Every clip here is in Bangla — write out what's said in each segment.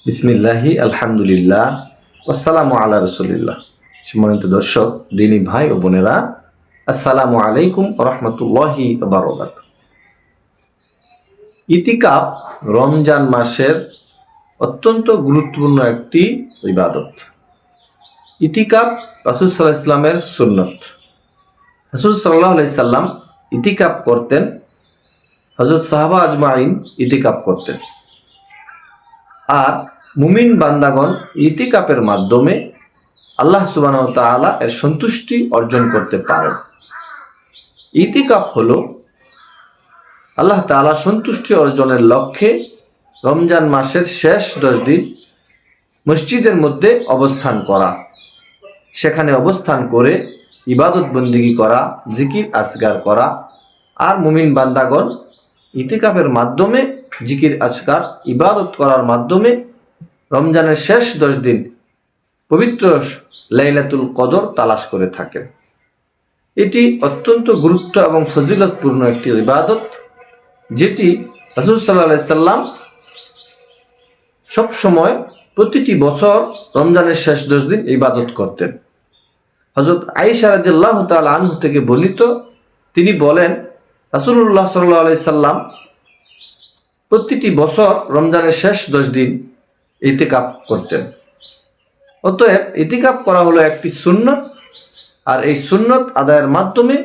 বিসমিল্লাহি আলহামদুলিল্লাহ ওয়াসসালামু আলা রাসূলিল্লাহ। সম্মানিত দর্শক, দিনী ভাই ও বোনেরা, আসসালামু আলাইকুম ওয়া রাহমাতুল্লাহি ওয়া বারাকাতুহু। ইতিকাফ রমজান মাসের অত্যন্ত গুরুত্বপূর্ণ একটি ইবাদত। ইতিকাফ রাসূল সাল্লাল্লাহু আলাইহি সাল্লামের সুন্নত। রাসূল সাল্লাল্লাহু আলাইহি সাল্লাম ইতিকাফ করতেন, হযরত সাহাবা আজমাইন ইতিকাফ করতেন। আর মুমিন বান্দাগণ ইতিকাফের মাধ্যমে আল্লাহ সুবহানাহু ওয়া তাআলা এর সন্তুষ্টি অর্জন করতে পারেন। ইতিকাফ হলো আল্লাহ তাআলা সন্তুষ্টি অর্জনের লক্ষ্যে রমজান মাসের শেষ 10 দিন মসজিদের মধ্যে অবস্থান করা, সেখানে অবস্থান করে ইবাদত বন্দেগী করা, জিকির আসগার করা। আর মুমিন বান্দাগণ ইতিকাফের মাধ্যমে জিকির আসগার ইবাদত করার মাধ্যমে রমজানের শেষ 10 দিন পবিত্র লাইলাতুল কদর তালাশ করে থাকেন। এটি অত্যন্ত গুরুত্ব এবং ফজিলতপূর্ণ একটি ইবাদত, যেটি রাসূল সাল্লাল্লাহু আলাইহি সাল্লাম সব সময় প্রতিটি বছর রমজানের শেষ 10 দিন ইবাদত করতেন। হযরত আয়েশা রাদিয়াল্লাহু তাআলা আনহা থেকে বর্ণিত, তিনি বলেন, রাসূলুল্লাহ সাল্লাল্লাহু আলাইহি সাল্লাম প্রতিটি বছর রমজানের শেষ 10 দিন ইতিকাফ করতেন। অতএব ইতিকাফ করা হলো একটি সুন্নত, আর এই সুন্নত আদায়ের মাধ্যমে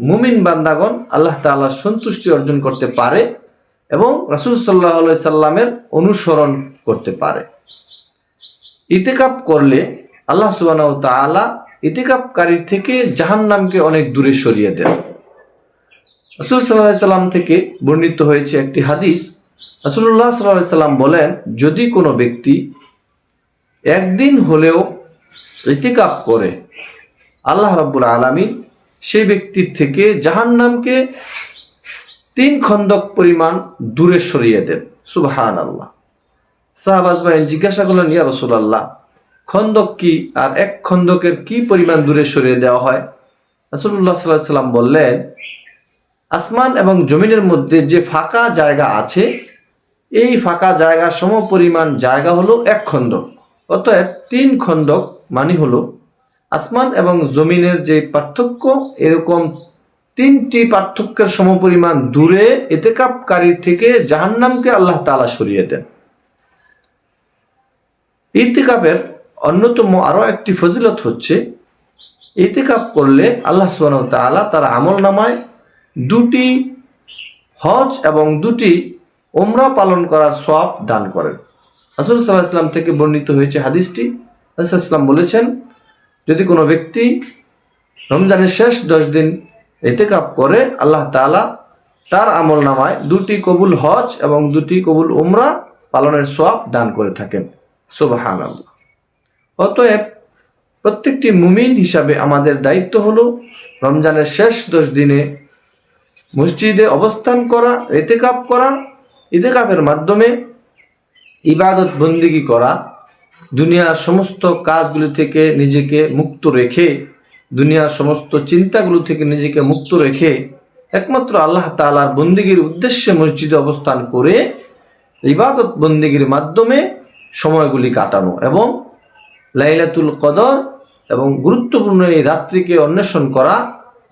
মুমিন বান্দাগণ আল্লাহ তাআলার সন্তুষ্টি অর্জন করতে পারে এবং রাসূল সাল্লাল্লাহু আলাইহি সাল্লামের অনুসরণ করতে পারে। ইতিকাফ করলে আল্লাহ সুবহানাহু ওয়া তাআলা ইতিকাফকারী থেকে জাহান্নামকে অনেক দূরে সরিয়ে দেন। রাসূল সাল্লাল্লাহু আলাইহি সাল্লাম থেকে বর্ণিত হয়েছে একটি হাদিস, রাসূলুল্লাহ সাল্লাল্লাহু আলাইহি সাল্লাম বলেন, যদি কোনো ব্যক্তি একদিন হলেও ইতিকাফ করে, আল্লাহ রাব্বুল আলামিন সেই ব্যক্তির থেকে জাহান্নামকে 3 খন্দক পরিমাণ দূরে সরিয়ে দেন। সুবহানাল্লাহ। সাহাবা আজমাইন জিজ্ঞাসা করলেন, ইয়া রাসূলুল্লাহ, খন্দক কি, আর এক খন্দকের কি পরিমাণ দূরে সরিয়ে দেওয়া হয়? রাসূলুল্লাহ সাল্লাল্লাহু আলাইহি সাল্লাম বললেন, আসমান এবং জমিনের মধ্যে যে ফাঁকা জায়গা আছে, এই ফাঁকা জায়গা সম পরিমাণ জায়গা হলো 1 খন্দক। অতএব 3 খন্দক মানে হলো আসমান এবং জমিনের যে পার্থক্য, এরকম 3টি পার্থক্যের সমপরিমাণ দূরে ইতিকাফকারীর থেকে জাহান্নামকে আল্লাহ তাআলা সরিয়ে দেন। ইতিকাফের অন্যতম আরো একটি ফজিলত হচ্ছে, ইতিকাফ করলে আল্লাহ সুবহানাহু ওয়া তাআলা তার আমলনামায় 2টি হজ এবং 2টি উমরা পালন করার সওয়াব দান করেন। রাসূল সাল্লাল্লাহু আলাইহি ওয়াসাল্লাম থেকে বর্ণিত হয়েছে হাদিসটি, রাসূল সাল্লাল্লাহু আলাইহি ওয়াসাল্লাম বলেছেন, যদি কোনো ব্যক্তি রমজানের শেষ 10 দিন ইতিকাফ করে, আল্লাহ তাআলা তার আমলনামায় 2টি কবুল হজ এবং 2টি কবুল উমরা পালনের সওয়াব দান করে থাকেন। সুবহানাল্লাহ। অতএব প্রত্যেকটি মুমিন হিসাবে আমাদের দায়িত্ব হলো রমজানের শেষ 10 দিনে মসজিদে অবস্থান করা, ইতিকাফ করা, ইতিকাফের মাধ্যমে ইবাদত বন্দেগী করা, দুনিয়ার সমস্ত কাজগুলি থেকে নিজেকে মুক্ত রেখে, দুনিয়ার সমস্ত চিন্তাগুলো থেকে নিজেকে মুক্ত রেখে একমাত্র আল্লাহ তাআলার বন্দেগীর উদ্দেশ্যে মসজিদে অবস্থান করে ইবাদত বন্দেগীর মাধ্যমে সময়গুলি কাটানো এবং লাইলাতুল কদর এবং গুরুত্বপূর্ণ এই রাত্রিকে অন্বেষণ করা,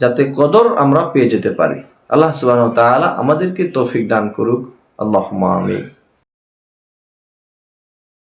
যাতে কদর আমরা পেয়ে যেতে পারি। আল্লাহ সুবহানাহু ওয়া তাআলা আমাদেরকে তৌফিক দান করুক। আল্লাহুম্মা আমিন।